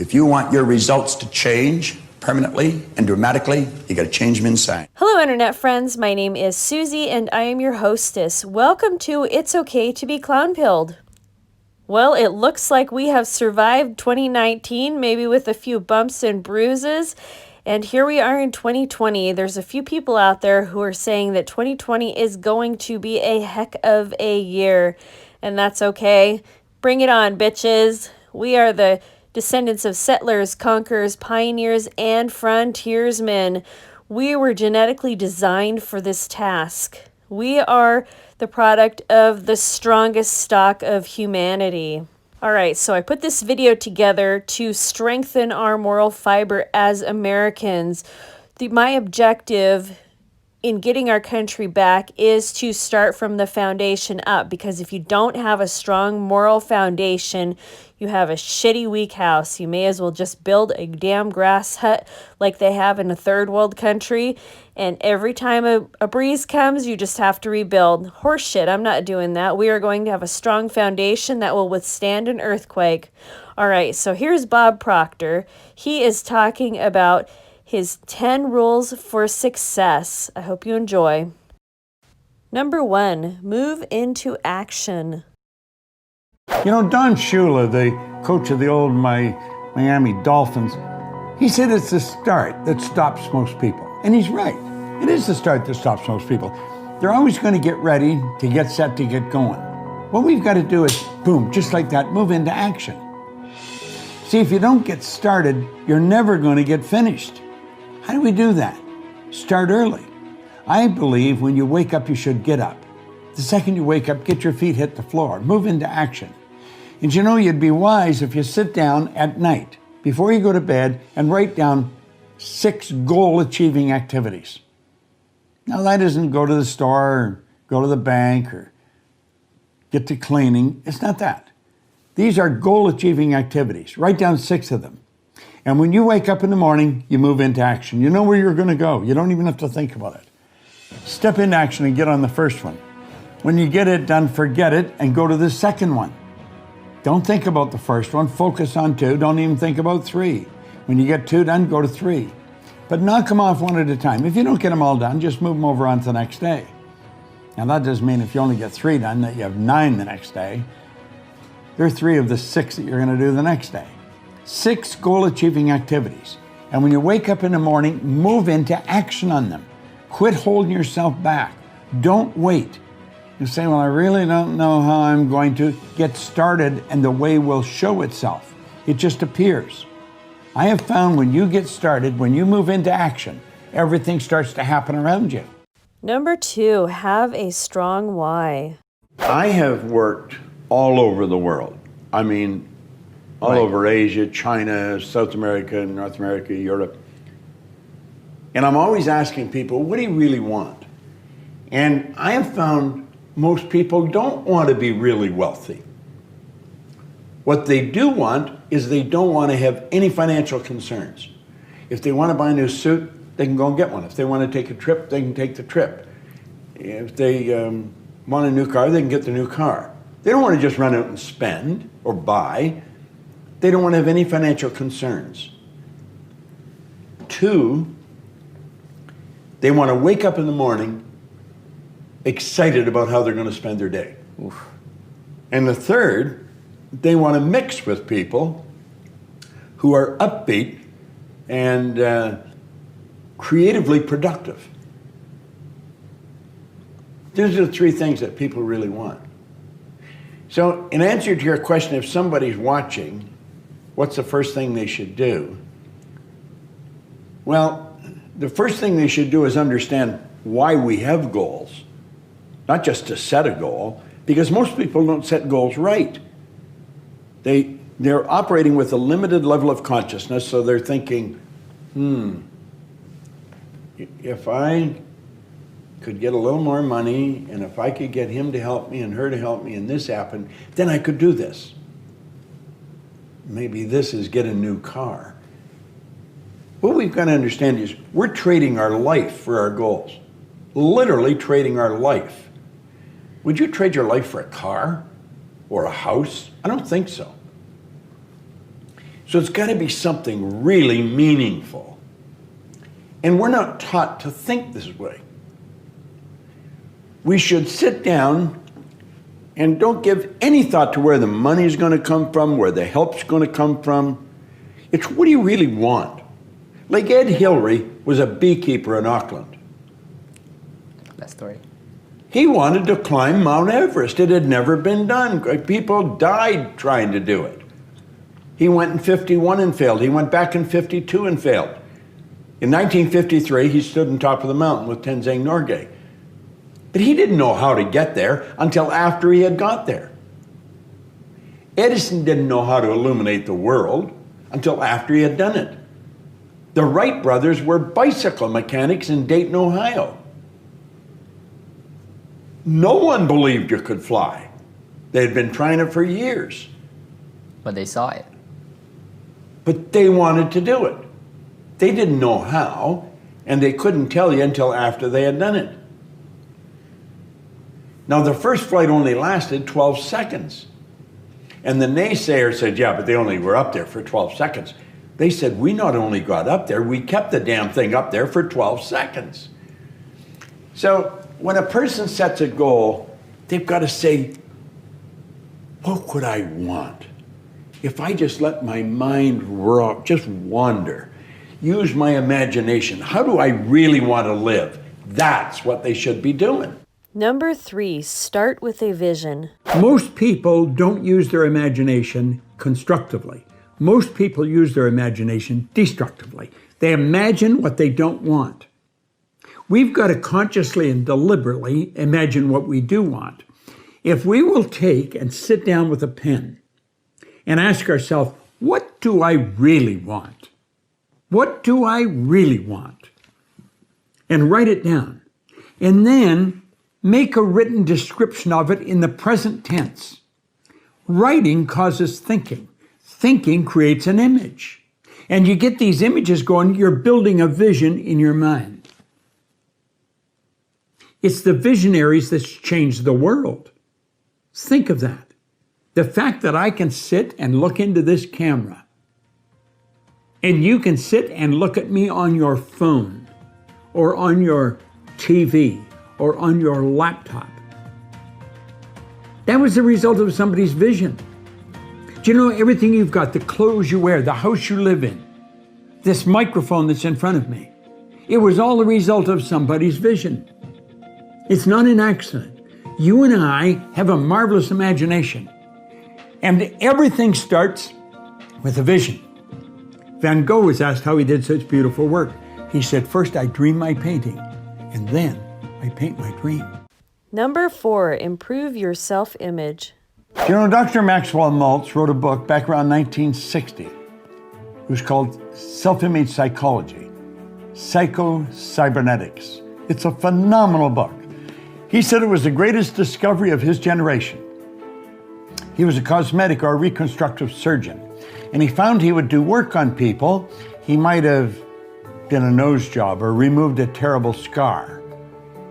If you want your results to change permanently and dramatically, you got to change them inside. Hello, Internet friends. My name is Susie, and I am your hostess. Welcome to It's Okay to be Clown-Pilled. Well, it looks like we have survived 2019, maybe with a few bumps and bruises. And here we are in 2020. There's a few people out there who are saying that 2020 is going to be a heck of a year. And that's okay. Bring it on, bitches. We are the descendants of settlers, conquerors, pioneers, and frontiersmen. We were genetically designed for this task. We are the product of the strongest stock of humanity. All right, so I put this video together to strengthen our moral fiber as Americans. My objective in getting our country back is to start from the foundation up, because if you don't have a strong moral foundation, you have a shitty, weak house. You may as well just build a damn grass hut like they have in a third world country, and every time a breeze comes, you just have to rebuild. Horseshit, I'm not doing that. We are going to have a strong foundation that will withstand an earthquake. All right, so here's Bob Proctor. He is talking about his 10 rules for success. I hope you enjoy. Number 1, move into action. You know, Don Shula, the coach of the old Miami Dolphins, he said it's the start that stops most people. And he's right. It is the start that stops most people. They're always going to get ready, to get set, to get going. What we've got to do is, boom, just like that, move into action. See, if you don't get started, you're never going to get finished. How do we do that? Start early. I believe when you wake up, you should get up. The second you wake up, get your feet hit the floor, move into action. And you know, you'd be wise if you sit down at night before you go to bed and write down 6 goal-achieving activities. Now, that isn't go to the store or go to the bank or get to cleaning. It's not that. These are goal-achieving activities. Write down 6 of them. And when you wake up in the morning, you move into action. You know where you're going to go. You don't even have to think about it. Step into action and get on the first one. When you get it done, forget it and go to the second one. Don't think about the first one. Focus on 2. Don't even think about 3. When you get 2 done, go to 3. But knock them off one at a time. If you don't get them all done, just move them over on to the next day. Now, that doesn't mean if you only get 3 done that you have 9 the next day. There are 3 of the 6 that you're going to do the next day. 6 goal-achieving activities. And when you wake up in the morning, move into action on them. Quit holding yourself back. Don't wait. You say, well, I really don't know how I'm going to get started, and the way will show itself. It just appears. I have found when you get started, when you move into action, everything starts to happen around you. Number 2, have a strong why. I have worked all over the world. I mean, all over Asia, China, South America, North America, Europe. And I'm always asking people, what do you really want? And I have found most people don't want to be really wealthy. What they do want is they don't want to have any financial concerns. If they want to buy a new suit, they can go and get one. If they want to take a trip, they can take the trip. If they want a new car, they can get the new car. They don't want to just run out and spend or buy. They don't want to have any financial concerns. 2, they want to wake up in the morning excited about how they're going to spend their day. Oof. And the 3rd, they want to mix with people who are upbeat and creatively productive. These are the 3 things that people really want. So in answer to your question, if somebody's watching, what's the first thing they should do? Well, the first thing they should do is understand why we have goals. Not just to set a goal, because most people don't set goals right. They're operating with a limited level of consciousness, so they're thinking, if I could get a little more money, and if I could get him to help me and her to help me and this happened, then I could do this. Maybe this is get a new car. What we've got to understand is we're trading our life for our goals. Literally trading our life. Would you trade your life for a car or a house? I don't think so. So it's got to be something really meaningful. And we're not taught to think this way. We should sit down and don't give any thought to where the money's going to come from, where the help's going to come from. It's what do you really want? Like Ed Hillary was a beekeeper in Auckland. That story. He wanted to climb Mount Everest. It had never been done. People died trying to do it. He went in 51 and failed. He went back in 52 and failed. In 1953, he stood on top of the mountain with Tenzing Norgay. But he didn't know how to get there until after he had got there. Edison didn't know how to illuminate the world until after he had done it. The Wright brothers were bicycle mechanics in Dayton, Ohio. No one believed you could fly. They had been trying it for years. But they saw it. But they wanted to do it. They didn't know how, and they couldn't tell you until after they had done it. Now, the first flight only lasted 12 seconds. And the naysayer said, yeah, but they only were up there for 12 seconds. They said, we not only got up there, we kept the damn thing up there for 12 seconds. So when a person sets a goal, they've got to say, what could I want? If I just let my mind just wander, use my imagination, how do I really want to live? That's what they should be doing. Number 3, start with a vision. Most people don't use their imagination constructively. Most people use their imagination destructively. They imagine what they don't want. We've got to consciously and deliberately imagine what we do want. If we will take and sit down with a pen and ask ourselves, what do I really want? What do I really want? And write it down. And then make a written description of it in the present tense. Writing causes thinking. Thinking creates an image. And you get these images going, you're building a vision in your mind. It's the visionaries that's changed the world. Think of that. The fact that I can sit and look into this camera, and you can sit and look at me on your phone, or on your TV, or on your laptop. That was the result of somebody's vision. Do you know everything you've got, the clothes you wear, the house you live in, this microphone that's in front of me, it was all the result of somebody's vision. It's not an accident. You and I have a marvelous imagination. And everything starts with a vision. Van Gogh was asked how he did such beautiful work. He said, first I dream my painting, and then I paint my dream. Number 4, improve your self-image. You know, Dr. Maxwell Maltz wrote a book back around 1960. It was called Self-Image Psychology, Psycho-Cybernetics. It's a phenomenal book. He said it was the greatest discovery of his generation. He was a cosmetic or reconstructive surgeon, and he found he would do work on people. He might have done a nose job or removed a terrible scar.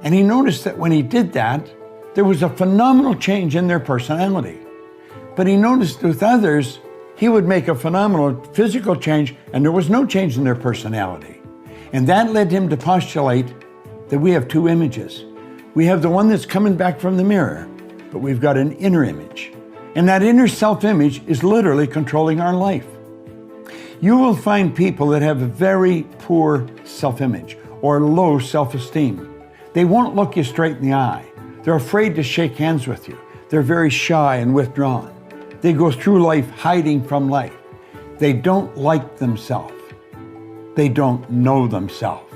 And he noticed that when he did that, there was a phenomenal change in their personality. But he noticed with others, he would make a phenomenal physical change and there was no change in their personality. And that led him to postulate that we have two images. We have the one that's coming back from the mirror, but we've got an inner image. And that inner self-image is literally controlling our life. You will find people that have a very poor self-image or low self-esteem. They won't look you straight in the eye. They're afraid to shake hands with you. They're very shy and withdrawn. They go through life hiding from life. They don't like themselves. They don't know themselves.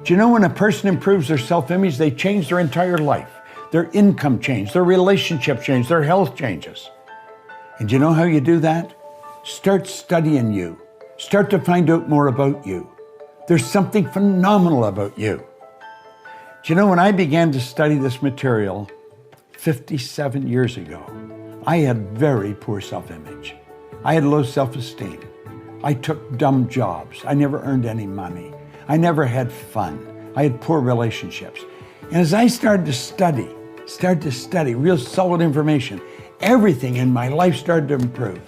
Do you know when a person improves their self-image, they change their entire life. Their income changes, their relationship changes, their health changes. And do you know how you do that? Start studying you. Start to find out more about you. There's something phenomenal about you. Do you know, when I began to study this material 57 years ago, I had very poor self-image. I had low self-esteem. I took dumb jobs. I never earned any money. I never had fun. I had poor relationships. And as I started to study real solid information, everything in my life started to improve.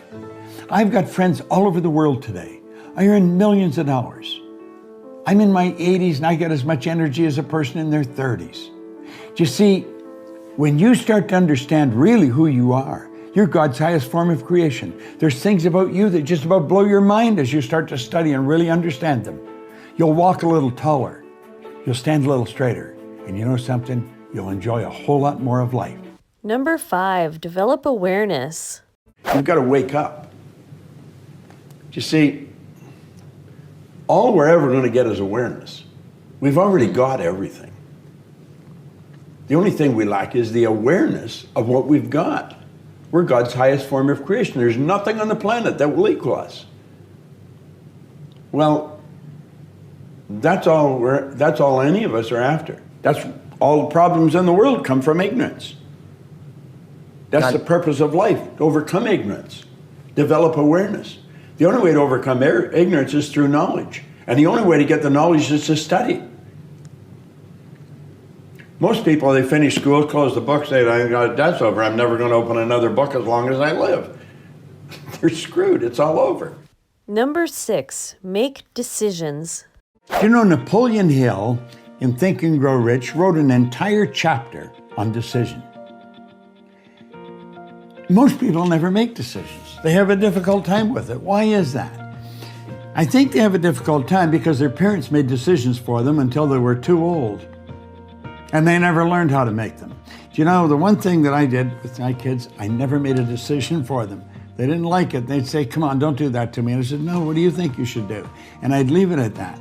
I've got friends all over the world today. I earn millions of dollars. I'm in my 80s and I get as much energy as a person in their 30s. Do you see, when you start to understand really who you are, you're God's highest form of creation. There's things about you that just about blow your mind as you start to study and really understand them. You'll walk a little taller. You'll stand a little straighter. And you know something? You'll enjoy a whole lot more of life. Number 5, develop awareness. You've got to wake up. You see, all we're ever going to get is awareness. We've already got everything. The only thing we lack is the awareness of what we've got. We're God's highest form of creation. There's nothing on the planet that will equal us. Well, that's all any of us are after. That's all the problems in the world come from ignorance. That's the purpose of life, to overcome ignorance, develop awareness. The only way to overcome ignorance is through knowledge. And the only way to get the knowledge is to study. Most people, they finish school, close the book, say, that's over. I'm never going to open another book as long as I live. They're screwed. It's all over. Number 6, make decisions. You know, Napoleon Hill, in Think and Grow Rich, wrote an entire chapter on decision. Most people never make decisions. They have a difficult time with it. Why is that? I think they have a difficult time because their parents made decisions for them until they were too old. And they never learned how to make them. Do you know, the one thing that I did with my kids, I never made a decision for them. They didn't like it. They'd say, come on, don't do that to me. And I said, no, what do you think you should do? And I'd leave it at that.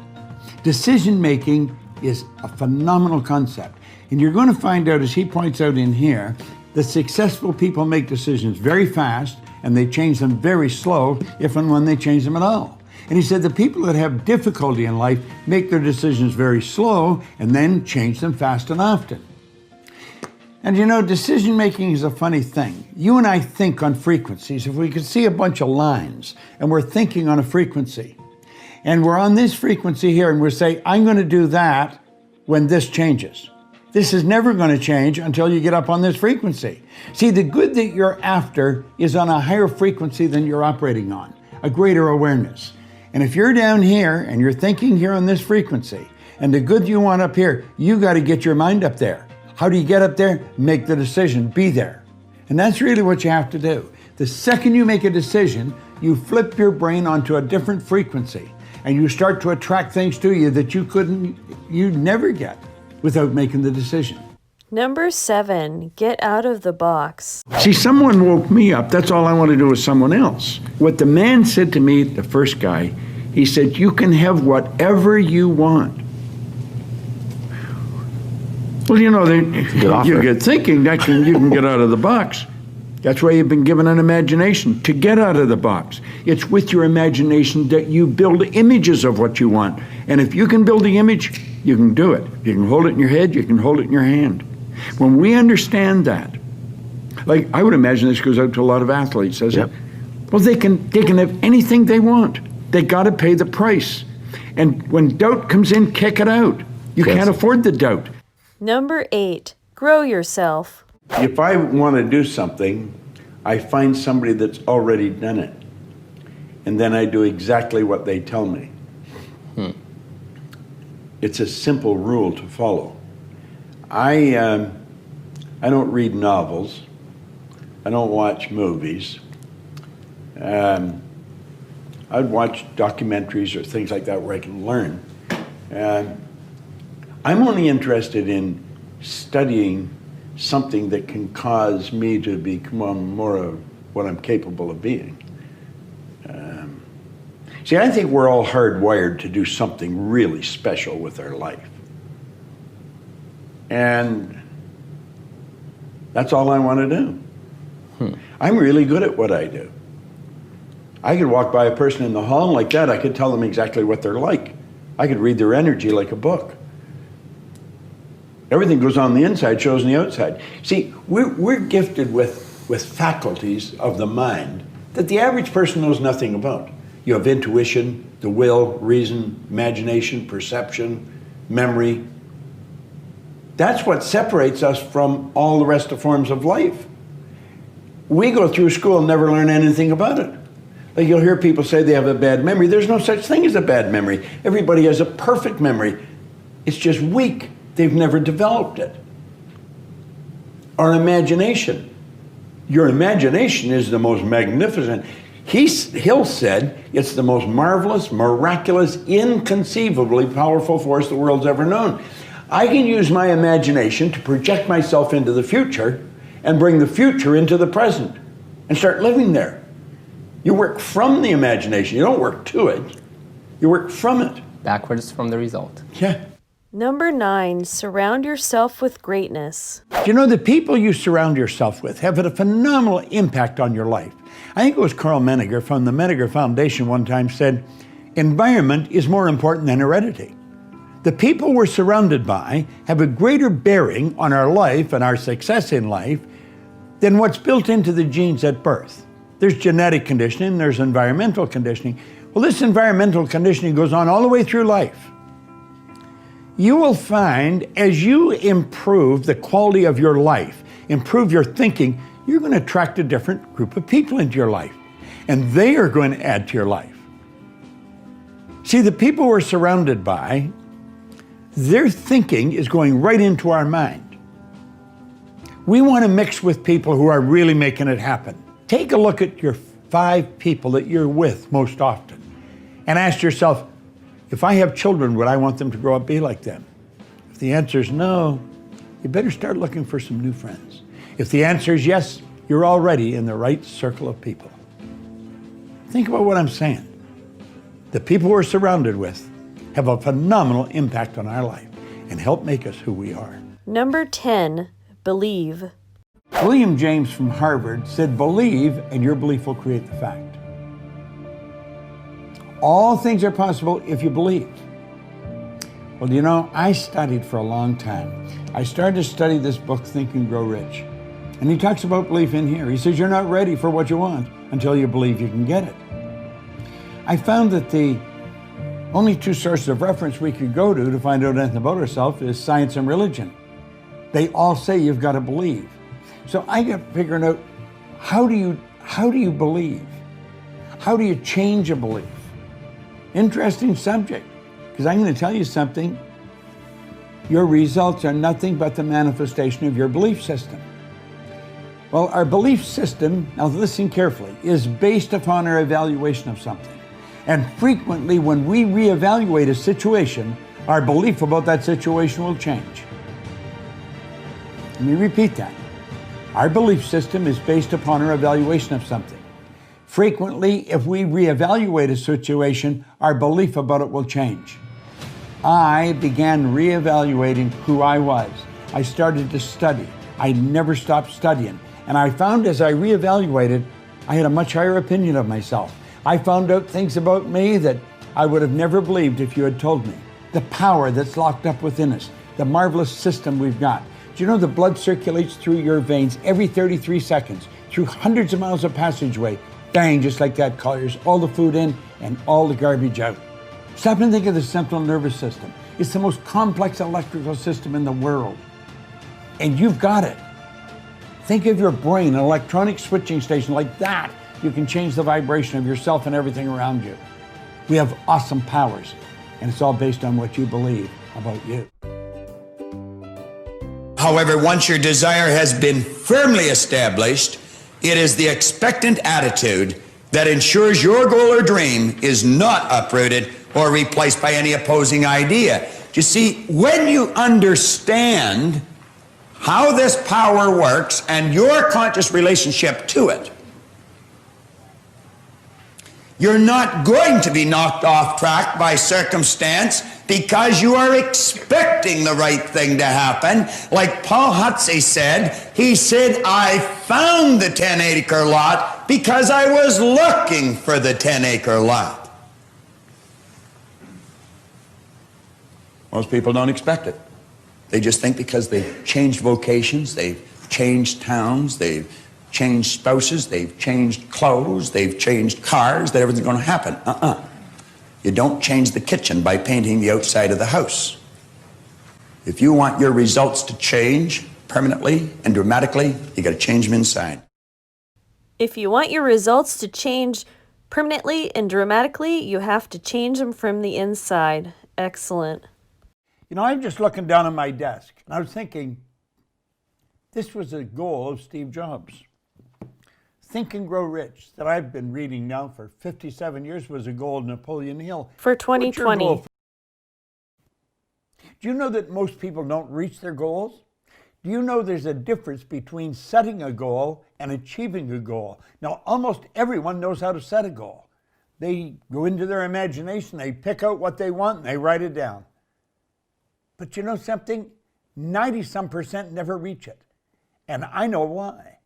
Decision making is a phenomenal concept. And you're going to find out, as he points out in here, that successful people make decisions very fast and they change them very slow, if and when they change them at all. And he said the people that have difficulty in life make their decisions very slow and then change them fast and often. And you know, decision making is a funny thing. You and I think on frequencies. If we could see a bunch of lines and we're thinking on a frequency, and we're on this frequency here and we say, I'm going to do that when this changes. This is never going to change until you get up on this frequency. See, the good that you're after is on a higher frequency than you're operating on, a greater awareness. And if you're down here and you're thinking here on this frequency, and the good you want up here, you got to get your mind up there. How do you get up there? Make the decision, be there. And that's really what you have to do. The second you make a decision, you flip your brain onto a different frequency, and you start to attract things to you that you'd never get without making the decision. Number 7, get out of the box. See, someone woke me up. That's all I want to do is someone else. What the man said to me, the first guy, he said, you can have whatever you want. Well, you know, you get thinking that you can get out of the box. That's why you've been given an imagination, to get out of the box. It's with your imagination that you build images of what you want. And if you can build the image, you can do it. You can hold it in your head, you can hold it in your hand. When we understand that, like I would imagine this goes out to a lot of athletes, does it? Well, they can have anything they want. They got to pay the price. And when doubt comes in, kick it out. You can't afford the doubt. Number 8, grow yourself. If I want to do something, I find somebody that's already done it. And then I do exactly what they tell me. It's a simple rule to follow. I don't read novels. I don't watch movies. I'd watch documentaries or things like that where I can learn. I'm only interested in studying something that can cause me to become more of what I'm capable of being. See, I think we're all hardwired to do something really special with our life. And that's all I want to do. I'm really good at what I do. I could walk by a person in the hall like that, I could tell them exactly what they're like. I could read their energy like a book. Everything goes on the inside, shows on the outside. See, we're gifted with faculties of the mind that the average person knows nothing about. You have intuition, the will, reason, imagination, perception, memory. That's what separates us from all the rest of forms of life. We go through school and never learn anything about it. Like you'll hear people say they have a bad memory. There's no such thing as a bad memory. Everybody has a perfect memory. It's just weak. They've never developed it. Our imagination. Your imagination is the most magnificent. Hill said it's the most marvelous, miraculous, inconceivably powerful force the world's ever known. I can use my imagination to project myself into the future and bring the future into the present and start living there. You work from the imagination. You don't work to it. You work from it. Backwards from the result. Yeah. Number 9, surround yourself with greatness. You know, the people you surround yourself with have a phenomenal impact on your life. I think it was Carl Menninger from the Menninger Foundation one time said, environment is more important than heredity. The people we're surrounded by have a greater bearing on our life and our success in life than what's built into the genes at birth. There's genetic conditioning, there's environmental conditioning. Well, this environmental conditioning goes on all the way through life. You will find as you improve the quality of your life, improve your thinking, you're going to attract a different group of people into your life. And they are going to add to your life. See, the people we're surrounded by, their thinking is going right into our mind. We want to mix with people who are really making it happen. Take a look at your 5 people that you're with most often and ask yourself, if I have children, would I want them to grow up be like them? If the answer is no, you better start looking for some new friends. If the answer is yes, you're already in the right circle of people. Think about what I'm saying. The people we're surrounded with have a phenomenal impact on our life and help make us who we are. Number 10, believe. William James from Harvard said, believe and your belief will create the fact. All things are possible if you believe. Well, you know, I studied for a long time. I started to study this book, Think and Grow Rich. And he talks about belief in here. He says, you're not ready for what you want until you believe you can get it. I found that the only 2 sources of reference we could go to find out anything about ourselves is science and religion. They all say you've got to believe. So I got figuring out, how do you believe? How do you change a belief? Interesting subject, because I'm going to tell you something. Your results are nothing but the manifestation of your belief system. Well, our belief system, now listen carefully, is based upon our evaluation of something. And frequently when we reevaluate a situation, our belief about that situation will change. Let me repeat that. Our belief system is based upon our evaluation of something. Frequently, if we reevaluate a situation, our belief about it will change. I began reevaluating who I was. I started to study. I never stopped studying. And I found as I reevaluated, I had a much higher opinion of myself. I found out things about me that I would have never believed if you had told me. The power that's locked up within us, the marvelous system we've got. Do you know the blood circulates through your veins every 33 seconds, through hundreds of miles of passageway? Bang, just like that, clears all the food in and all the garbage out. Stop and think of the central nervous system. It's the most complex electrical system in the world. And you've got it. Think of your brain, an electronic switching station like that. You can change the vibration of yourself and everything around you. We have awesome powers, and it's all based on what you believe about you. However, once your desire has been firmly established, it is the expectant attitude that ensures your goal or dream is not uprooted or replaced by any opposing idea. You see, when you understand how this power works and your conscious relationship to it, you're not going to be knocked off track by circumstance because you are expecting the right thing to happen. Like Paul Hutsey said, he said, I found the 10-acre lot because I was looking for the 10-acre lot. Most people don't expect it. They just think because they've changed vocations, they've changed towns, they've changed spouses, they've changed clothes, they've changed cars, that everything's going to happen. You don't change the kitchen by painting the outside of the house. If you want your results to change permanently and dramatically, you got to change them inside. If you want your results to change Permanently and dramatically, you have to change them from the inside. Excellent. You know, I'm just looking down at my desk, and I was thinking, this was a goal of Steve Jobs. Think and Grow Rich, that I've been reading now for 57 years, was a goal of Napoleon Hill. For What's your 2020. goal? Do you know that most people don't reach their goals? Do you know there's a difference between setting a goal and achieving a goal? Now, almost everyone knows how to set a goal. They go into their imagination, they pick out what they want, and they write it down. But you know something? 90-some% never reach it. And I know why.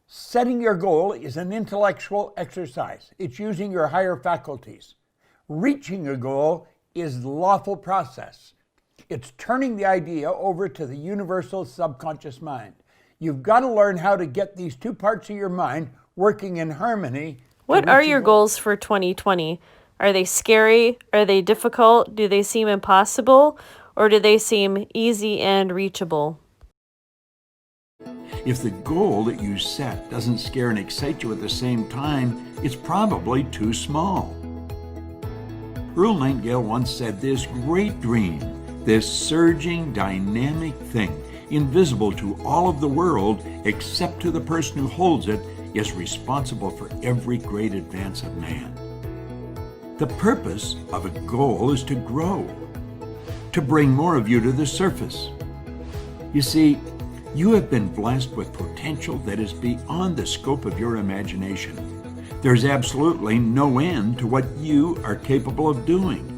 Setting your goal is an intellectual exercise. It's using your higher faculties. Reaching a goal is the lawful process. It's turning the idea over to the universal subconscious mind. You've got to learn how to get these two parts of your mind working in harmony. What are your goals for 2020? Are they scary? Are they difficult? Do they seem impossible? Or do they seem easy and reachable? If the goal that you set doesn't scare and excite you at the same time, it's probably too small. Earl Nightingale once said, this great dream, this surging, dynamic thing, invisible to all of the world except to the person who holds it, is responsible for every great advance of man. The purpose of a goal is to grow, to bring more of you to the surface. You see, you have been blessed with potential that is beyond the scope of your imagination. There's absolutely no end to what you are capable of doing.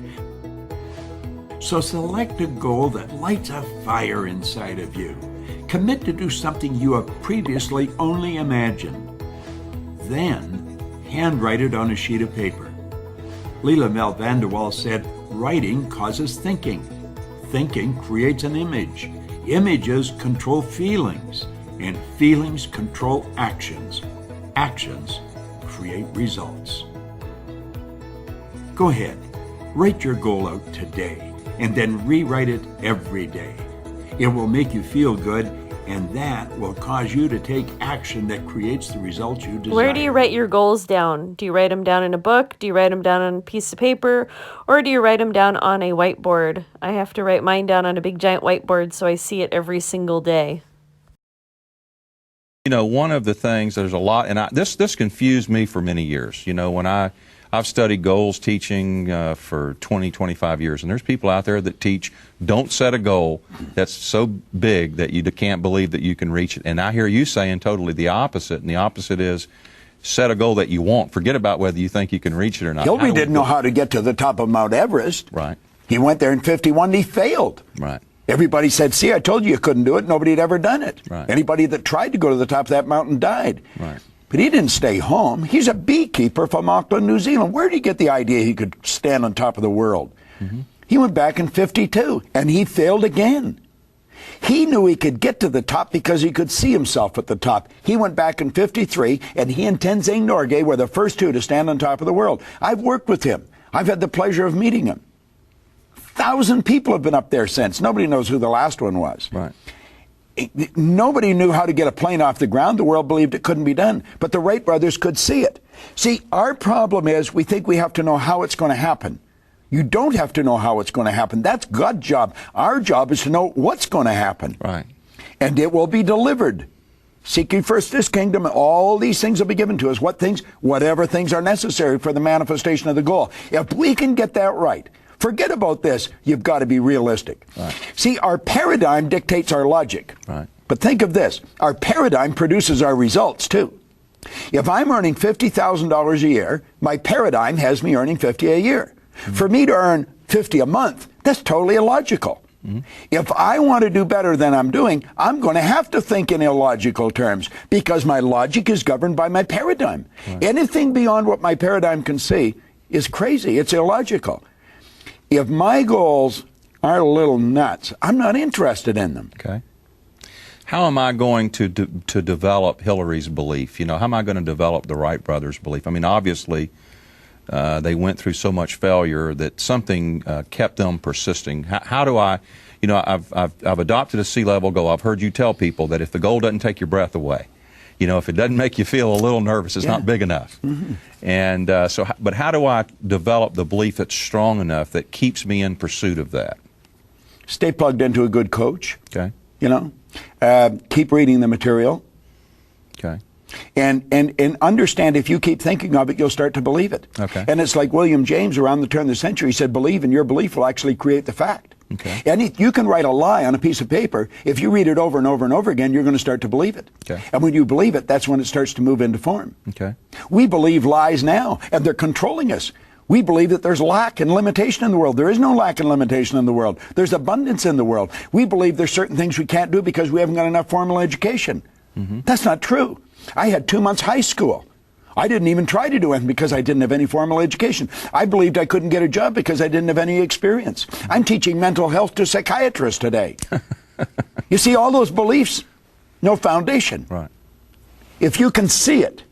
So select a goal that lights a fire inside of you. Commit to do something you have previously only imagined. Then, handwrite it on a sheet of paper. Leela Mel van der Waal said, writing causes thinking. Thinking creates an image. Images control feelings, and feelings control actions. Actions create results. Go ahead, write your goal out today, and then rewrite it every day. It will make you feel good, and that will cause you to take action that creates the results you desire. Where do you write your goals down? Do you write them down in a book? Do you write them down on a piece of paper? Or do you write them down on a whiteboard? I have to write mine down on a big giant whiteboard so I see it every single day. You know, one of the things, there's a lot, and this confused me for many years. You know, when I've studied goals teaching for 20, 25 years, and there's people out there that teach, don't set a goal that's so big that you can't believe that you can reach it. And I hear you saying totally the opposite, and the opposite is set a goal that you want. Forget about whether you think you can reach it or not. Hilby didn't know how to get to the top of Mount Everest. Right. He went there in 51 and he failed. Right. Everybody said, see, I told you you couldn't do it. Nobody had ever done it. Right. Anybody that tried to go to the top of that mountain died. Right. But he didn't stay home. He's a beekeeper from Auckland, New Zealand. Where did he get the idea he could stand on top of the world? Mm-hmm. He went back in 52, and he failed again. He knew he could get to the top because he could see himself at the top. He went back in 53, and he and Tenzing Norgay were the first two to stand on top of the world. I've worked with him. I've had the pleasure of meeting him. 1,000 people have been up there since. Nobody knows who the last one was. Right. Nobody knew how to get a plane off the ground. The world believed it couldn't be done. But the Wright brothers could see it. See, our problem is we think we have to know how it's going to happen. You don't have to know how it's going to happen. That's God's job. Our job is to know what's going to happen. Right. And it will be delivered. Seek ye first this kingdom, and all these things will be given to us. What things? Whatever things are necessary for the manifestation of the goal. If we can get that right, forget about this. You've got to be realistic. Right. See, our paradigm dictates our logic. Right. But think of this. Our paradigm produces our results, too. If I'm earning $50,000 a year, my paradigm has me earning $50 a year. Mm-hmm. For me to earn $50 a month, that's totally illogical. Mm-hmm. If I want to do better than I'm doing, I'm going to have to think in illogical terms because my logic is governed by my paradigm. Right. Anything beyond what my paradigm can see is crazy. It's illogical. If my goals are a little nuts, I'm not interested in them. Okay. How am I going to develop Hillary's belief? You know, how am I going to develop the Wright brothers' belief? I mean, obviously, they went through so much failure that something kept them persisting. How do I, you know, I've adopted a sea level goal. I've heard you tell people that if the goal doesn't take your breath away, You know, if it doesn't make you feel a little nervous, it's not big enough. And but how do I develop the belief that's strong enough that keeps me in pursuit of that? Stay plugged into a good coach. Okay. You know, keep reading the material. Okay. And understand, if you keep thinking of it, you'll start to believe it. Okay. And it's like William James around the turn of the century said, believe, and your belief will actually create the fact. Okay. And you can write a lie on a piece of paper. If you read it over and over and over again, you're going to start to believe it. Okay. And when you believe it, that's when it starts to move into form. Okay. We believe lies now, and they're controlling us. We believe that there's lack and limitation in the world. There is no lack and limitation in the world. There's abundance in the world. We believe there's certain things we can't do because we haven't got enough formal education. That's not true. I had 2 months high school. I didn't even try to do anything because I didn't have any formal education. I believed I couldn't get a job because I didn't have any experience. I'm teaching mental health to psychiatrists today. You see, all those beliefs, no foundation. Right. If you can see it,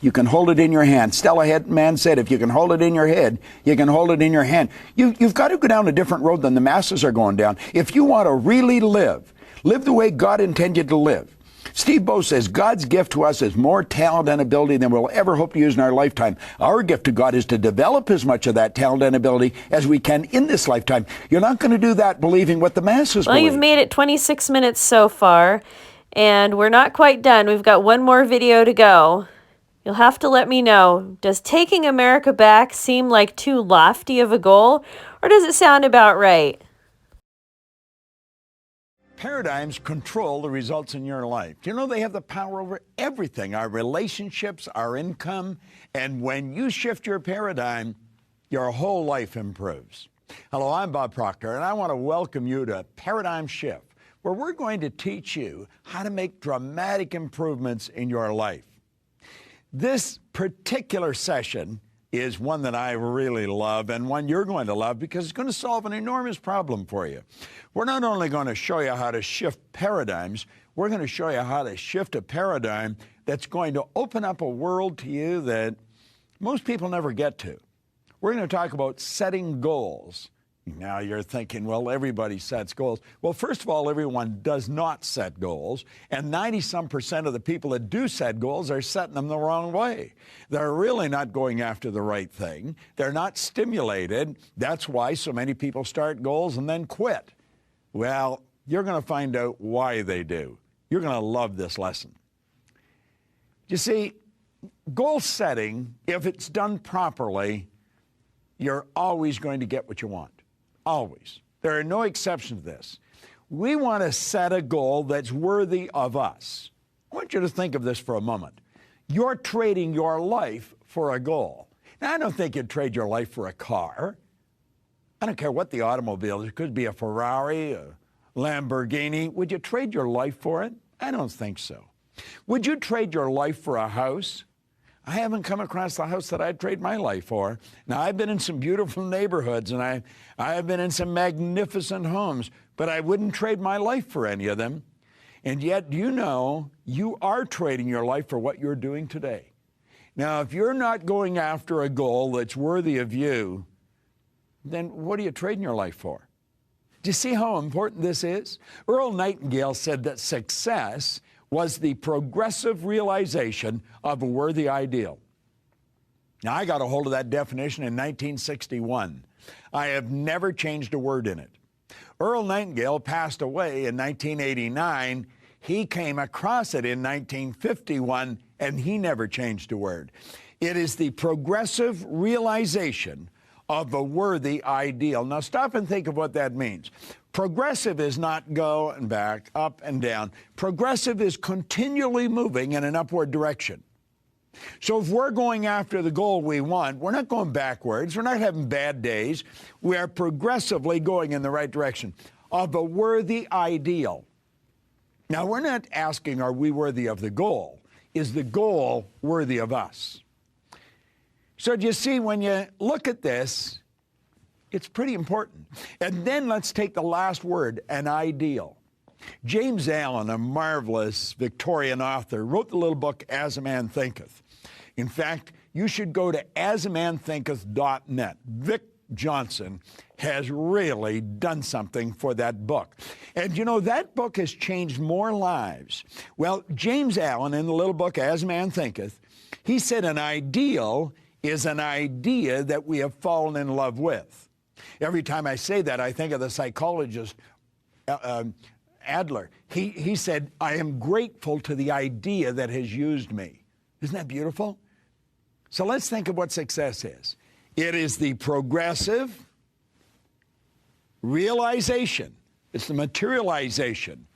you can hold it in your hand. Stella Hedman said, if you can hold it in your head, you can hold it in your hand. You've got to go down a different road than the masses are going down. If you want to really live the way God intended to live. Steve Bowe says, God's gift to us is more talent and ability than we'll ever hope to use in our lifetime. Our gift to God is to develop as much of that talent and ability as we can in this lifetime. You're not going to do that believing what the masses believe. Well, you've made it 26 minutes so far, and we're not quite done. We've got one more video to go. You'll have to let me know, does taking America back seem like too lofty of a goal, or does it sound about right? Paradigms control the results in your life. Do you know they have the power over everything, our relationships, our income, and when you shift your paradigm, your whole life improves. Hello, I'm Bob Proctor, and I want to welcome you to Paradigm Shift, where we're going to teach you how to make dramatic improvements in your life. This particular session is one that I really love and one you're going to love because it's going to solve an enormous problem for you. We're not only going to show you how to shift paradigms, we're going to show you how to shift a paradigm that's going to open up a world to you that most people never get to. We're going to talk about setting goals. Now you're thinking, well, everybody sets goals. Well, first of all, everyone does not set goals, and 90-some% of the people that do set goals are setting them the wrong way. They're really not going after the right thing. They're not stimulated. That's why so many people start goals and then quit. Well, you're going to find out why they do. You're going to love this lesson. You see, goal setting, if it's done properly, you're always going to get what you want. Always. There are no exceptions to this. We want to set a goal that's worthy of us. I want you to think of this for a moment. You're trading your life for a goal. Now, I don't think you'd trade your life for a car. I don't care what the automobile is. It could be a Ferrari, a Lamborghini. Would you trade your life for it? I don't think so. Would you trade your life for a house? I haven't come across the house that I'd trade my life for. Now, I've been in some beautiful neighborhoods, and I have been in some magnificent homes, but I wouldn't trade my life for any of them. And yet, do you know, you are trading your life for what you're doing today. Now, if you're not going after a goal that's worthy of you, then what are you trading your life for? Do you see how important this is? Earl Nightingale said that success was the progressive realization of a worthy ideal. Now, I got a hold of that definition in 1961. I have never changed a word in it. Earl Nightingale passed away in 1989. He came across it in 1951, and he never changed a word. It is the progressive realization of a worthy ideal. Now, stop and think of what that means. Progressive is not go and back, up and down. Progressive is continually moving in an upward direction. So if we're going after the goal we want, we're not going backwards. We're not having bad days. We are progressively going in the right direction of a worthy ideal. Now, we're not asking, are we worthy of the goal? Is the goal worthy of us? So do you see, when you look at this, it's pretty important. And then let's take the last word, an ideal. James Allen, a marvelous Victorian author, wrote the little book, As a Man Thinketh. In fact, you should go to asamanthinketh.net. Johnson has really done something for that book. And you know, that book has changed more lives. Well, James Allen, in the little book, As Man Thinketh, he said an ideal is an idea that we have fallen in love with. Every time I say that, I think of the psychologist Adler. He said, I am grateful to the idea that has used me. Isn't that beautiful? So let's think of what success is. It is the progressive realization, it's the materialization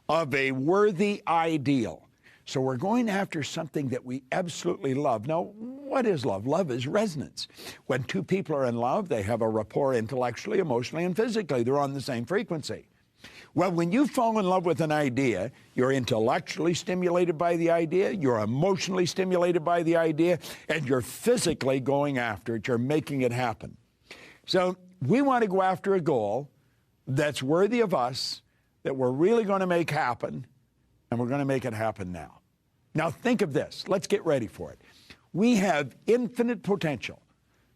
of a worthy ideal. So we're going after something that we absolutely love. Now, what is love? Love is resonance. When two people are in love, they have a rapport intellectually, emotionally, and physically. They're on the same frequency. Well, when you fall in love with an idea, you're intellectually stimulated by the idea, you're emotionally stimulated by the idea, and you're physically going after it. You're making it happen. So we want to go after a goal that's worthy of us, that we're really going to make happen, and we're going to make it happen now. Now think of this. Let's get ready for it. We have infinite potential.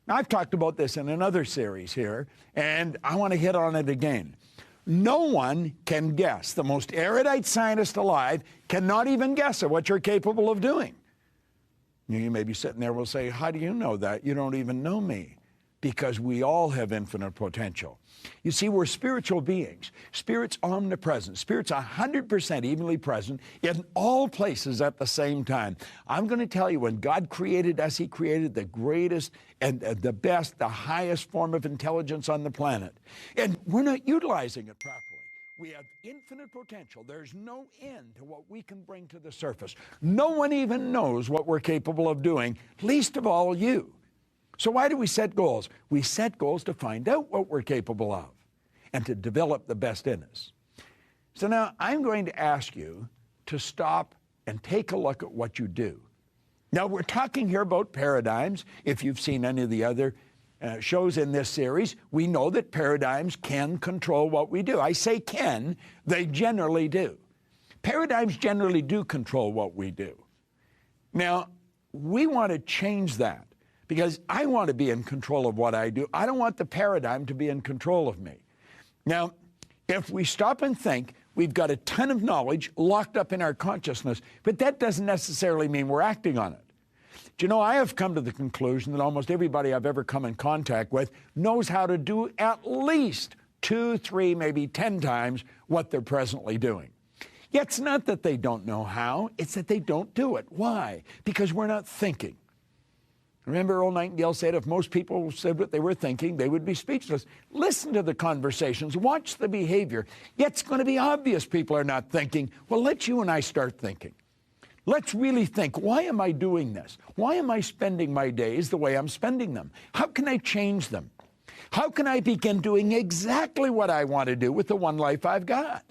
Now, I've talked about this in another series here, and I want to hit on it again. No one can guess. The most erudite scientist alive cannot even guess at what you're capable of doing. You may be sitting there and will say, how do you know that? You don't even know me. Because we all have infinite potential. You see, we're spiritual beings. Spirit's omnipresent. Spirit's 100% evenly present in all places at the same time. I'm going to tell you, when God created us, He created the greatest and the best, the highest form of intelligence on the planet. And we're not utilizing it properly. We have infinite potential. There's no end to what we can bring to the surface. No one even knows what we're capable of doing, least of all you. So why do we set goals? We set goals to find out what we're capable of and to develop the best in us. So now I'm going to ask you to stop and take a look at what you do. Now we're talking here about paradigms. If you've seen any of the other shows in this series, we know that paradigms can control what we do. I say can, they generally do. Paradigms generally do control what we do. Now, we want to change that. Because I want to be in control of what I do. I don't want the paradigm to be in control of me. Now, if we stop and think, we've got a ton of knowledge locked up in our consciousness, but that doesn't necessarily mean we're acting on it. Do you know, I have come to the conclusion that almost everybody I've ever come in contact with knows how to do at least 2, 3, maybe 10 times what they're presently doing. Yet it's not that they don't know how, it's that they don't do it. Why? Because we're not thinking. Remember, Earl Nightingale said if most people said what they were thinking, they would be speechless. Listen to the conversations, watch the behavior. Yet it's going to be obvious people are not thinking. Well, let you and I start thinking. Let's really think, why am I doing this? Why am I spending my days the way I'm spending them? How can I change them? How can I begin doing exactly what I want to do with the one life I've got?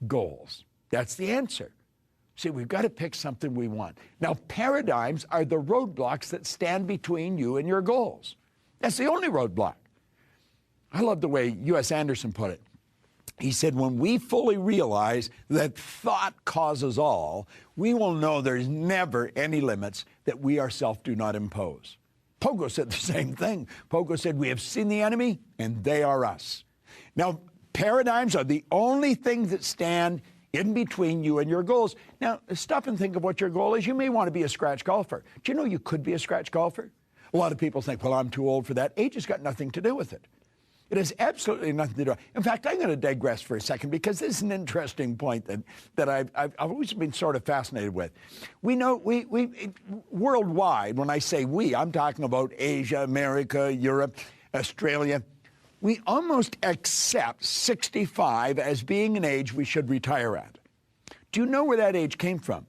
Goals. That's the answer. See, we've got to pick something we want. Now, paradigms are the roadblocks that stand between you and your goals. That's the only roadblock. I love the way U.S. Anderson put it. He said, when we fully realize that thought causes all, we will know there's never any limits that we ourselves do not impose. Pogo said the same thing. Pogo said, we have seen the enemy, and they are us. Now, paradigms are the only things that stand in between you and your goals. Now, stop and think of what your goal is. You may want to be a scratch golfer. Do you know you could be a scratch golfer? A lot of people think, well, I'm too old for that. Age has got nothing to do with it. It has absolutely nothing to do. In fact, I'm going to digress for a second because this is an interesting point that I've always been sort of fascinated with. We know, we worldwide, when I say we, I'm talking about Asia, America, Europe, Australia. We almost accept 65 as being an age we should retire at. Do you know where that age came from?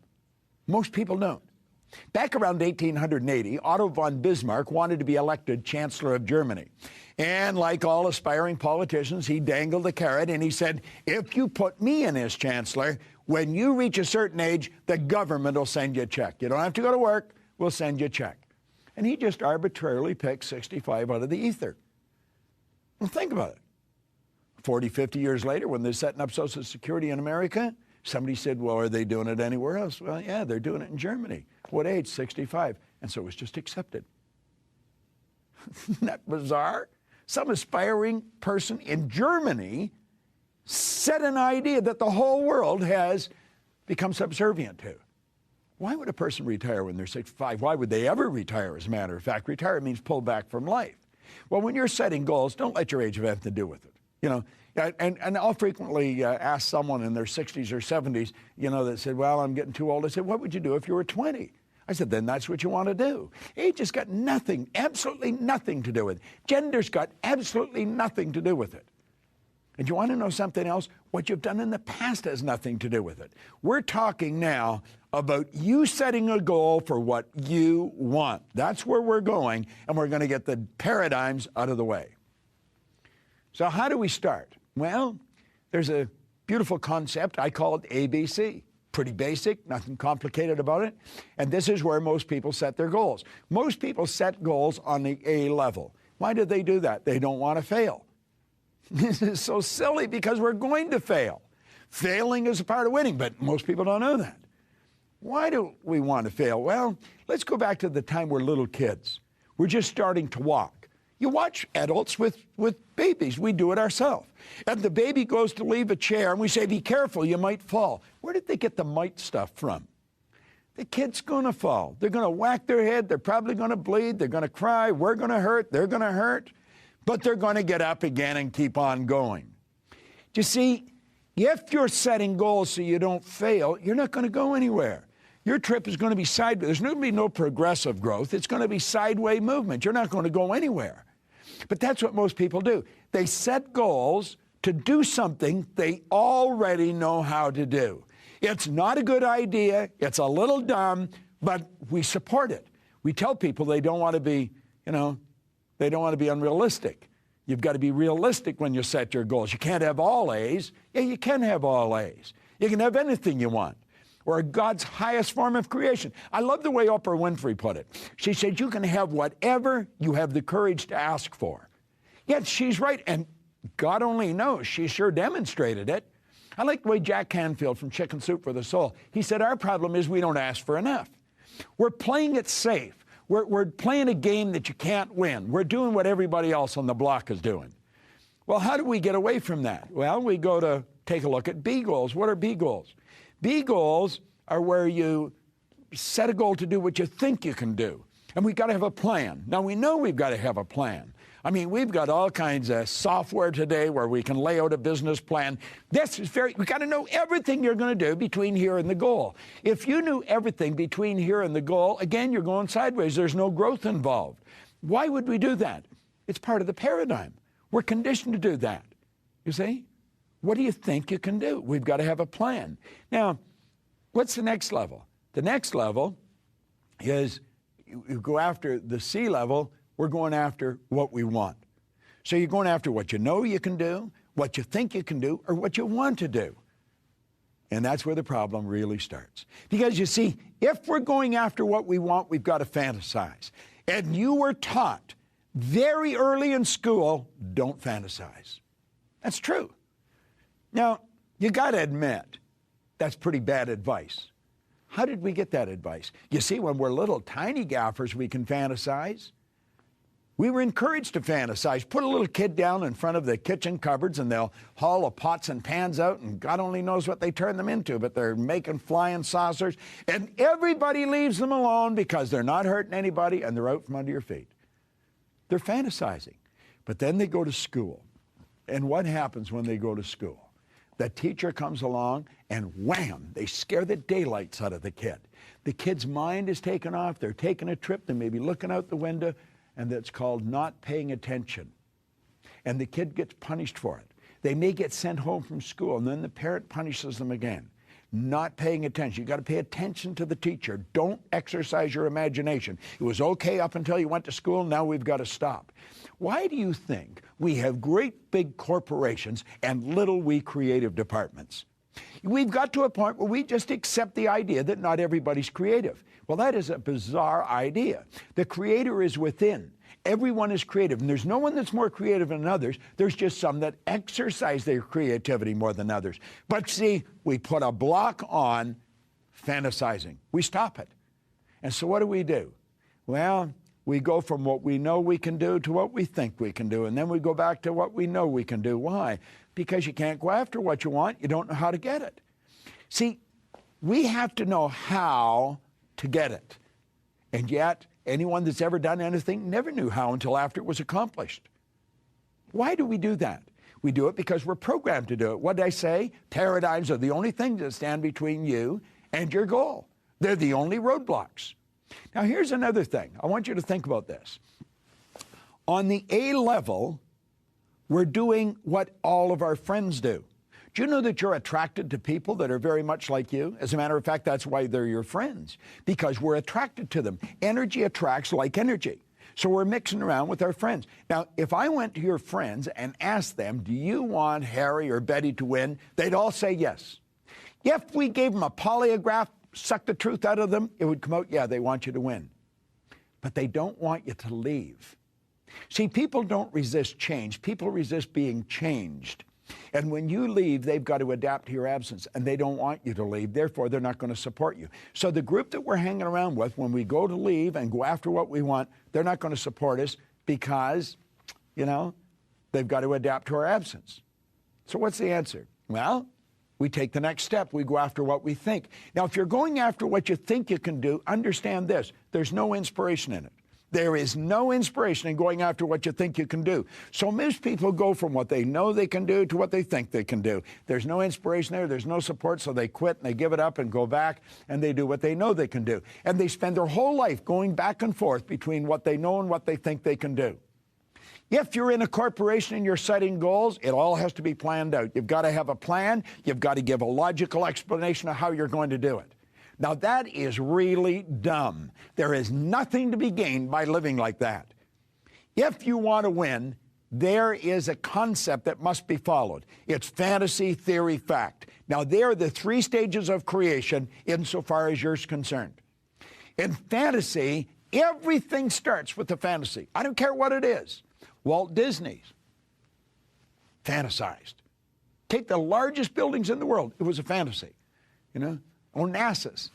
Most people don't. Back around 1880, Otto von Bismarck wanted to be elected Chancellor of Germany. And like all aspiring politicians, he dangled a carrot and he said, if you put me in as Chancellor, when you reach a certain age, the government will send you a check. You don't have to go to work, we'll send you a check. And he just arbitrarily picked 65 out of the ether. Well, think about it. 40, 50 years later, when they're setting up Social Security in America, somebody said, well, are they doing it anywhere else? Well, yeah, they're doing it in Germany. What age? 65. And so it was just accepted. Isn't that bizarre? Some aspiring person in Germany set an idea that the whole world has become subservient to. Why would a person retire when they're 65? Why would they ever retire, as a matter of fact? Retire means pull back from life. Well, when you're setting goals, don't let your age have anything to do with it. You know, and I'll frequently ask someone in their 60s or 70s, you know, that said, well, I'm getting too old. I said, what would you do if you were 20? I said, then that's what you want to do. Age has got nothing, absolutely nothing to do with it. Gender's got absolutely nothing to do with it. And you want to know something else? What you've done in the past has nothing to do with it. We're talking now about you setting a goal for what you want. That's where we're going, and we're going to get the paradigms out of the way. So how do we start? Well, there's a beautiful concept. I call it ABC. Pretty basic, nothing complicated about it. And this is where most people set their goals. Most people set goals on the A level. Why do they do that? They don't want to fail. This is so silly because we're going to fail. Failing is a part of winning, but most people don't know that. Why do we want to fail? Well, let's go back to the time we're little kids. We're just starting to walk. You watch adults with babies. We do it ourselves. And the baby goes to leave a chair, and we say, be careful, you might fall. Where did they get the might stuff from? The kid's going to fall. They're going to whack their head. They're probably going to bleed. They're going to cry. We're going to hurt. They're going to hurt. But they're going to get up again and keep on going. You see, if you're setting goals so you don't fail, you're not going to go anywhere. Your trip is going to be sideways. There's going to be no progressive growth. It's going to be sideways movement. You're not going to go anywhere. But that's what most people do. They set goals to do something they already know how to do. It's not a good idea. It's a little dumb, but we support it. We tell people they don't want to be, they don't want to be unrealistic. You've got to be realistic when you set your goals. You can't have all A's. Yeah, you can have all A's. You can have anything you want. Or God's highest form of creation. I love the way Oprah Winfrey put it. She said, you can have whatever you have the courage to ask for. Yet she's right, and God only knows. She sure demonstrated it. I like the way Jack Canfield from Chicken Soup for the Soul, he said, our problem is we don't ask for enough. We're playing it safe. We're playing a game that you can't win. We're doing what everybody else on the block is doing. Well, how do we get away from that? Well, we go to take a look at B goals. What are B goals? B goals are where you set a goal to do what you think you can do. And we've got to have a plan. Now, we know we've got to have a plan. I mean, we've got all kinds of software today where we can lay out a business plan. We've got to know everything you're going to do between here and the goal. If you knew everything between here and the goal, again, you're going sideways. There's no growth involved. Why would we do that? It's part of the paradigm. We're conditioned to do that. You see? What do you think you can do? We've got to have a plan. Now, what's the next level? The next level is you go after the C level. We're going after what we want. So you're going after what you know you can do, what you think you can do, or what you want to do. And that's where the problem really starts. Because you see, if we're going after what we want, we've got to fantasize. And you were taught very early in school, don't fantasize. That's true. Now, you got to admit, that's pretty bad advice. How did we get that advice? You see, when we're little tiny gaffers, we can fantasize. We were encouraged to fantasize. Put a little kid down in front of the kitchen cupboards and they'll haul the pots and pans out and God only knows what they turn them into, but they're making flying saucers and everybody leaves them alone because they're not hurting anybody and they're out from under your feet. They're fantasizing. But then they go to school. And what happens when they go to school? The teacher comes along and wham, they scare the daylights out of the kid. The kid's mind is taken off. They're taking a trip. They may be looking out the window, and that's called not paying attention. And the kid gets punished for it. They may get sent home from school, and then the parent punishes them again. Not paying attention. You've got to pay attention to the teacher. Don't exercise your imagination. It was okay up until you went to school. Now we've got to stop. Why do you think we have great big corporations and little wee creative departments? We've got to a point where we just accept the idea that not everybody's creative. Well, that is a bizarre idea. The creator is within. Everyone is creative, and there's no one that's more creative than others. There's just some that exercise their creativity more than others. But see, we put a block on fantasizing. We stop it. And so what do? Well, We go from what we know we can do to what we think we can do, and then we go back to what we know we can do. Why? Because you can't go after what you want. You don't know how to get it. See, we have to know how to get it. And yet, anyone that's ever done anything never knew how until after it was accomplished. Why do we do that? We do it because we're programmed to do it. What did I say? Paradigms are the only thing that stand between you and your goal. They're the only roadblocks. Now, here's another thing. I want you to think about this. On the A level, we're doing what all of our friends do. Do you know that you're attracted to people that are very much like you? As a matter of fact, that's why they're your friends, because we're attracted to them. Energy attracts like energy. So we're mixing around with our friends. Now, if I went to your friends and asked them, do you want Harry or Betty to win? They'd all say yes. If we gave them a polygraph, sucked the truth out of them, it would come out, yeah, they want you to win. But they don't want you to leave. See, people don't resist change. People resist being changed. And when you leave, they've got to adapt to your absence, and they don't want you to leave. Therefore, they're not going to support you. So the group that we're hanging around with, when we go to leave and go after what we want, they're not going to support us because, they've got to adapt to our absence. So what's the answer? Well, we take the next step. We go after what we think. Now, if you're going after what you think you can do, understand this. There's no inspiration in it. There is no inspiration in going after what you think you can do. So most people go from what they know they can do to what they think they can do. There's no inspiration there. There's no support. So they quit and they give it up and go back and they do what they know they can do. And they spend their whole life going back and forth between what they know and what they think they can do. If you're in a corporation and you're setting goals, it all has to be planned out. You've got to have a plan. You've got to give a logical explanation of how you're going to do it. Now, that is really dumb. There is nothing to be gained by living like that. If you want to win, there is a concept that must be followed. It's fantasy, theory, fact. Now, they are the three stages of creation insofar as you're concerned. In fantasy, everything starts with the fantasy. I don't care what it is. Walt Disney's fantasized. Take the largest buildings in the world. It was a fantasy, Onassis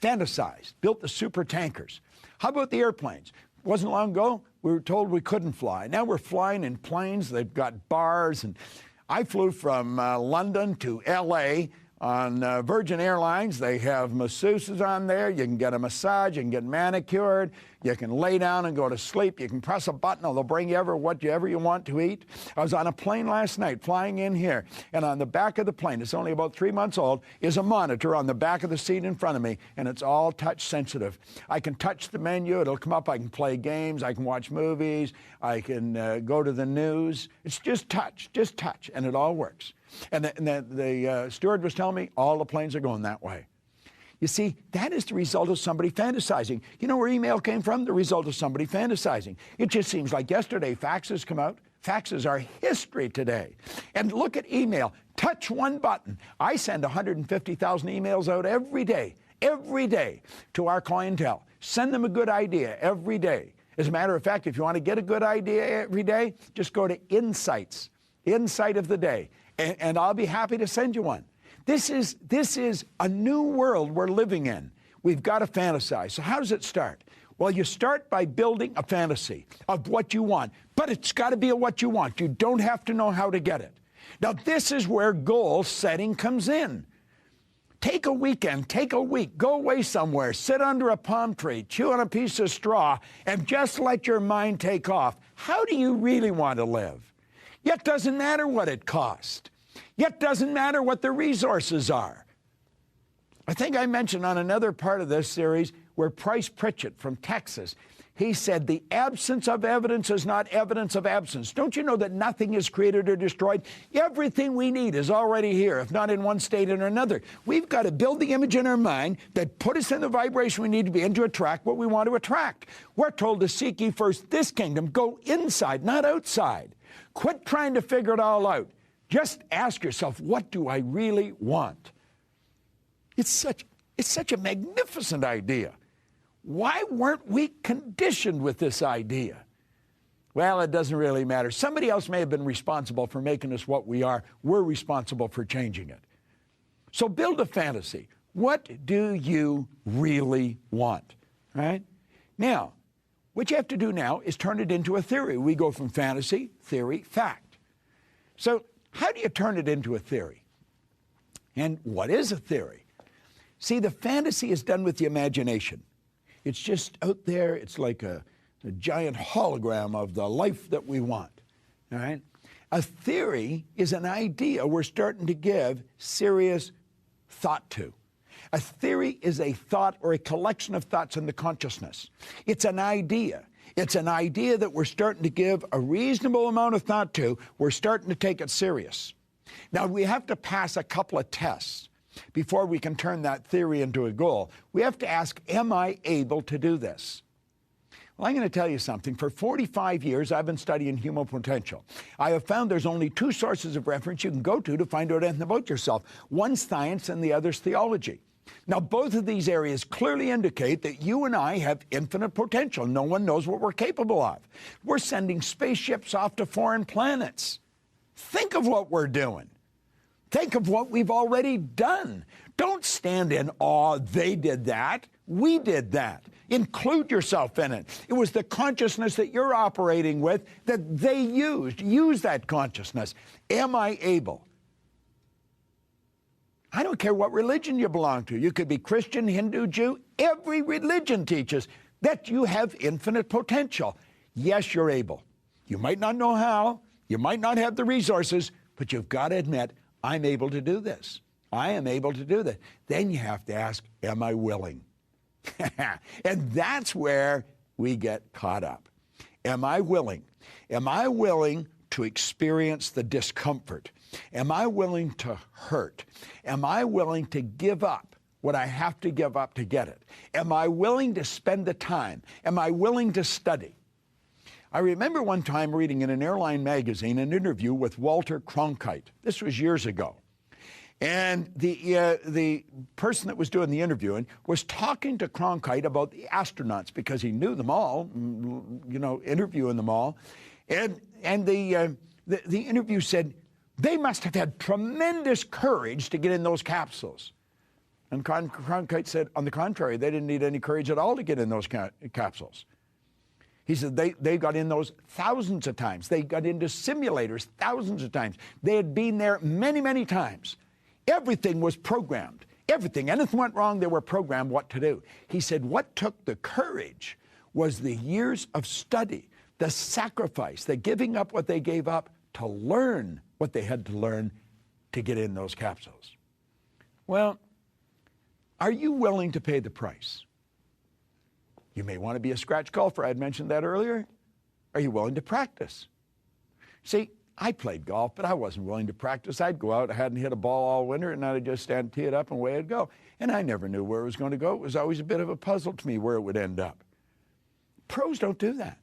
fantasized, built the super tankers. How about the airplanes? Wasn't long ago, we were told we couldn't fly. Now we're flying in planes. They've got bars. And I flew from London to L.A. on Virgin Airlines. They have masseuses on there. You can get a massage. You can get manicured. You can lay down and go to sleep. You can press a button and they'll bring you whatever you want to eat. I was on a plane last night flying in here, and on the back of the plane, it's only about 3 months old, is a monitor on the back of the seat in front of me, and it's all touch sensitive. I can touch the menu. It'll come up. I can play games. I can watch movies. I can go to the news. It's just touch, and it all works. And the steward was telling me all the planes are going that way. You see, that is the result of somebody fantasizing. You know where email came from? The result of somebody fantasizing. It just seems like yesterday faxes come out. Faxes are history today. And look at email. Touch one button. I send 150,000 emails out every day to our clientele. Send them a good idea every day. As a matter of fact, if you want to get a good idea every day, just go to Insights, Insight of the Day, and I'll be happy to send you one. This is a new world we're living in. We've got to fantasize. So how does it start? Well, you start by building a fantasy of what you want, but it's got to be what you want. You don't have to know how to get it. Now, this is where goal setting comes in. Take a weekend, take a week, go away somewhere, sit under a palm tree, chew on a piece of straw, and just let your mind take off. How do you really want to live? Yet doesn't matter what it costs. Yet doesn't matter what the resources are. I think I mentioned on another part of this series where Price Pritchett from Texas, he said, the absence of evidence is not evidence of absence. Don't you know that nothing is created or destroyed? Everything we need is already here, if not in one state or another. We've got to build the image in our mind that put us in the vibration we need to be in to attract what we want to attract. We're told to seek ye first this kingdom. Go inside, not outside. Quit trying to figure it all out. Just ask yourself, what do I really want? It's such a magnificent idea. Why weren't we conditioned with this idea? Well, it doesn't really matter. Somebody else may have been responsible for making us what we are. We're responsible for changing it. So build a fantasy. What do you really want? Right? Now, What you have to do now is turn it into a theory. We go from fantasy, theory, fact. So how do you turn it into a theory? And what is a theory? See, the fantasy is done with the imagination. It's just out there. It's like a giant hologram of the life that we want. All right? A theory is an idea we're starting to give serious thought to. A theory is a thought or a collection of thoughts in the consciousness. It's an idea. It's an idea that we're starting to give a reasonable amount of thought to. We're starting to take it serious. Now, we have to pass a couple of tests before we can turn that theory into a goal. We have to ask, am I able to do this? Well, I'm going to tell you something. For 45 years, I've been studying human potential. I have found there's only two sources of reference you can go to find out anything about yourself. One's science and the other's theology. Now, both of these areas clearly indicate that you and I have infinite potential. No one knows what we're capable of. We're sending spaceships off to foreign planets. Think of what we're doing. Think of what we've already done. Don't stand in awe, they did that. We did that. Include yourself in it. It was the consciousness that you're operating with that they used. Use that consciousness. Am I able? I don't care what religion you belong to. You could be Christian, Hindu, Jew. Every religion teaches that you have infinite potential. Yes, you're able. You might not know how. You might not have the resources, but you've got to admit, I'm able to do this. I am able to do that. Then you have to ask, am I willing? And that's where we get caught up. Am I willing? Am I willing to experience the discomfort? Am I willing to hurt? Am I willing to give up what I have to give up to get it? Am I willing to spend the time? Am I willing to study? I remember one time reading in an airline magazine an interview with Walter Cronkite. This was years ago. And the person that was doing the interviewing was talking to Cronkite about the astronauts because he knew them all, interviewing them all. And the interview said, they must have had tremendous courage to get in those capsules. And Cronkite said, on the contrary, they didn't need any courage at all to get in those capsules. He said they got in those thousands of times. They got into simulators thousands of times. They had been there many, many times. Everything was programmed. Everything. Anything went wrong, they were programmed what to do. He said what took the courage was the years of study, the sacrifice, the giving up what they gave up to learn what they had to learn to get in those capsules. Well, are you willing to pay the price? You may want to be a scratch golfer. I had mentioned that earlier. Are you willing to practice? See, I played golf, but I wasn't willing to practice. I'd go out, I hadn't hit a ball all winter, and I'd just stand, tee it up, and away I'd go. And I never knew where it was going to go. It was always a bit of a puzzle to me where it would end up. Pros don't do that.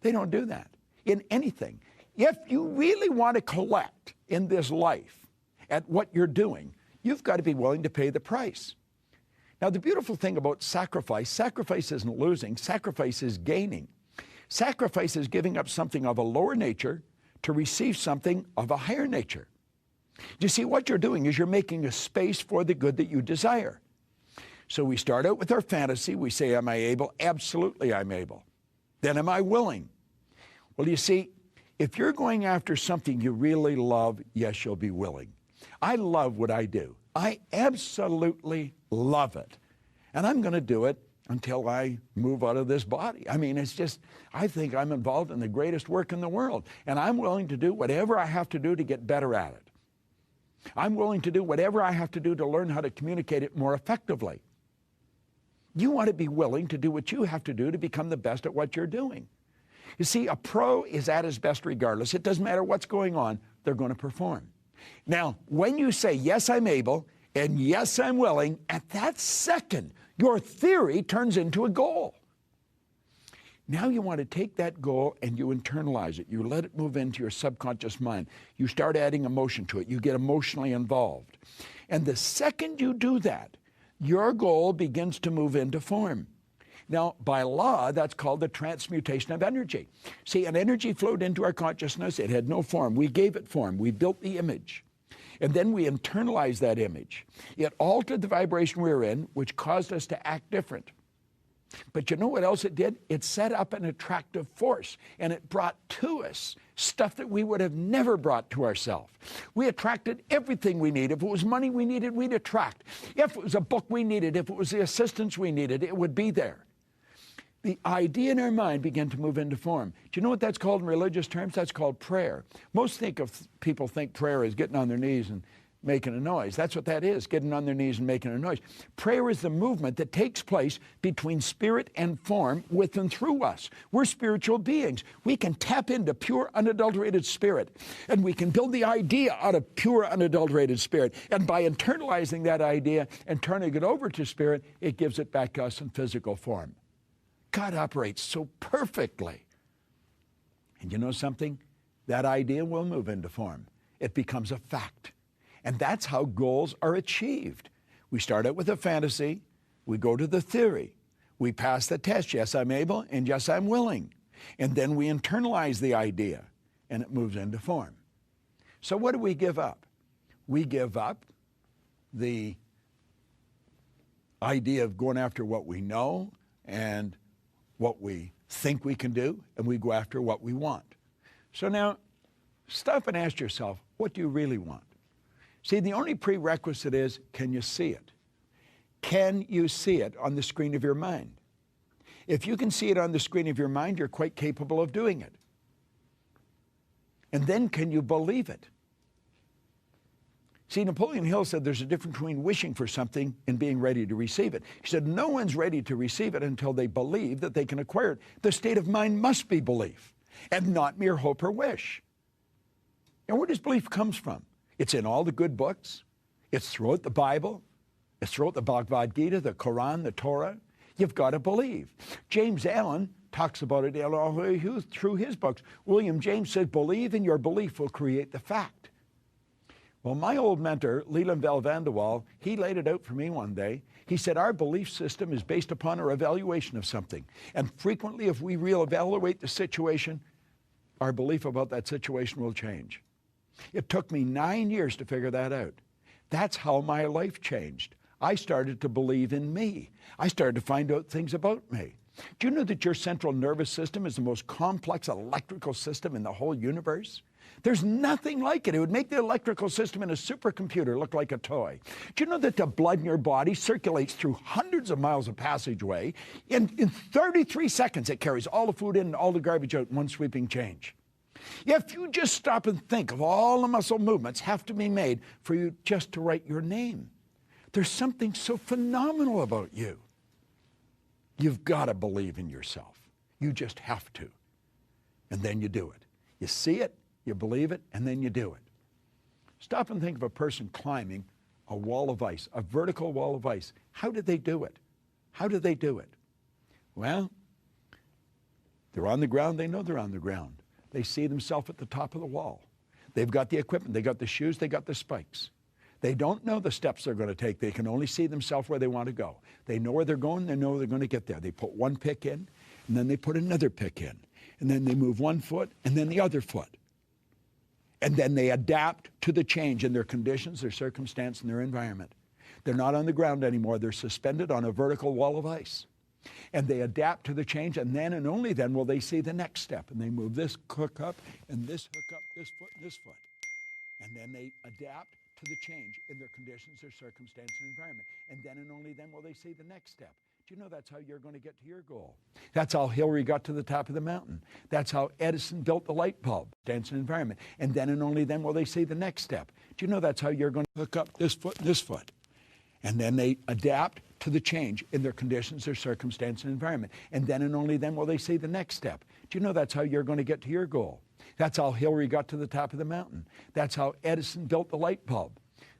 They don't do that in anything. If you really want to collect in this life at what you're doing, you've got to be willing to pay the price. Now, the beautiful thing about sacrifice isn't losing, sacrifice is gaining. Sacrifice is giving up something of a lower nature to receive something of a higher nature. You see, what you're doing is you're making a space for the good that you desire. So we start out with our fantasy. We say, am I able? Absolutely, I'm able. Then am I willing? Well, you see, if you're going after something you really love, yes, you'll be willing. I love what I do. I absolutely love it. And I'm going to do it until I move out of this body. I mean, it's just, I think I'm involved in the greatest work in the world. And I'm willing to do whatever I have to do to get better at it. I'm willing to do whatever I have to do to learn how to communicate it more effectively. You want to be willing to do what you have to do to become the best at what you're doing. You see, a pro is at his best regardless. It doesn't matter what's going on, they're going to perform. Now, when you say, yes, I'm able, and yes, I'm willing, at that second, your theory turns into a goal. Now you want to take that goal and you internalize it. You let it move into your subconscious mind. You start adding emotion to it. You get emotionally involved. And the second you do that, your goal begins to move into form. Now, by law, that's called the transmutation of energy. See, an energy flowed into our consciousness. It had no form. We gave it form. We built the image. And then we internalized that image. It altered the vibration we were in, which caused us to act different. But you know what else it did? It set up an attractive force, and it brought to us stuff that we would have never brought to ourselves. We attracted everything we need. If it was money we needed, we'd attract. If it was a book we needed, if it was the assistance we needed, it would be there. The idea in our mind began to move into form. Do you know what that's called in religious terms? That's called prayer. Most people think prayer is getting on their knees and making a noise. That's what that is, getting on their knees and making a noise. Prayer is the movement that takes place between spirit and form with and through us. We're spiritual beings. We can tap into pure, unadulterated spirit, and we can build the idea out of pure, unadulterated spirit. And by internalizing that idea and turning it over to spirit, it gives it back to us in physical form. God operates so perfectly. And you know something? That idea will move into form. It becomes a fact. And that's how goals are achieved. We start out with a fantasy, we go to the theory, we pass the test, yes, I'm able, and yes, I'm willing. And then we internalize the idea, and it moves into form. So what do we give up? We give up the idea of going after what we know and what we think we can do, and we go after what we want. So now, stop and ask yourself, what do you really want? See, the only prerequisite is, can you see it? Can you see it on the screen of your mind? If you can see it on the screen of your mind, you're quite capable of doing it. And then can you believe it? See, Napoleon Hill said there's a difference between wishing for something and being ready to receive it. He said no one's ready to receive it until they believe that they can acquire it. The state of mind must be belief and not mere hope or wish. And where does belief comes from? It's in all the good books. It's throughout the Bible. It's throughout the Bhagavad Gita, the Quran, the Torah. You've got to believe. James Allen talks about it through his books. William James said, believe and your belief will create the fact. Well, my old mentor, Leland Val Vanderwall, he laid it out for me one day. He said, our belief system is based upon our evaluation of something. And frequently, if we reevaluate the situation, our belief about that situation will change. It took me 9 years to figure that out. That's how my life changed. I started to believe in me. I started to find out things about me. Do you know that your central nervous system is the most complex electrical system in the whole universe? There's nothing like it. It would make the electrical system in a supercomputer look like a toy. Do you know that the blood in your body circulates through hundreds of miles of passageway? In 33 seconds, it carries all the food in and all the garbage out in one sweeping change. If you just stop and think of all the muscle movements have to be made for you just to write your name, there's something so phenomenal about you. You've got to believe in yourself. You just have to. And then you do it. You see it, you believe it, and then you do it. Stop and think of a person climbing a wall of ice, a vertical wall of ice. How did they do it? How did they do it? Well, they're on the ground. They know they're on the ground. They see themselves at the top of the wall. They've got the equipment. They got the shoes. They got the spikes. They don't know the steps they're going to take. They can only see themselves where they want to go. They know where they're going. They know they're going to get there. They put one pick in, and then they put another pick in. And then they move one foot, and then the other foot. And then they adapt to the change in their conditions, their circumstance, and their environment. They're not on the ground anymore. They're suspended on a vertical wall of ice. And they adapt to the change, and then and only then will they see the next step. And they move this hook up, and this hook up, this foot, and this foot. And then they adapt to the change in their conditions, their circumstance, and environment. And then and only then will they see the next step. Do you know that's how you're going to get to your goal? That's how Hillary got to the top of the mountain. That's how Edison built the light bulb, dance and environment. And then and only then will they see the next step. Do you know that's how you're going to hook up this foot and this foot? And then they adapt to the change in their conditions, their circumstance, and environment. And then and only then will they see the next step. Do you know that's how you're going to get to your goal? That's how Hillary got to the top of the mountain. That's how Edison built the light bulb.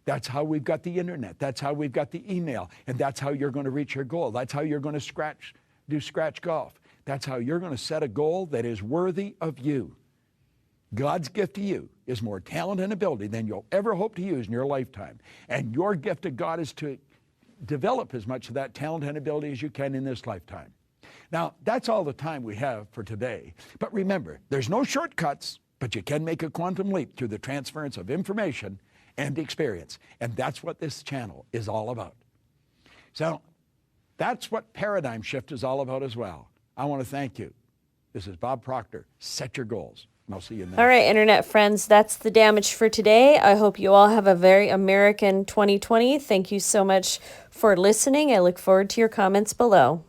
That's how we've got the internet. That's how we've got the email. And that's how you're going to reach your goal. That's how you're going to do scratch golf. That's how you're going to set a goal that is worthy of you. God's gift to you is more talent and ability than you'll ever hope to use in your lifetime. And your gift to God is to develop as much of that talent and ability as you can in this lifetime. Now, that's all the time we have for today. But remember, there's no shortcuts, but you can make a quantum leap through the transference of information and experience. And that's what this channel is all about. So, That's what paradigm shift is all about as well. I want to thank you. This is Bob Proctor. Set your goals, and I'll see you next. All right, internet friends, that's the damage for today. I hope you all have a very American 2020. Thank you so much for listening. I look forward to your comments below.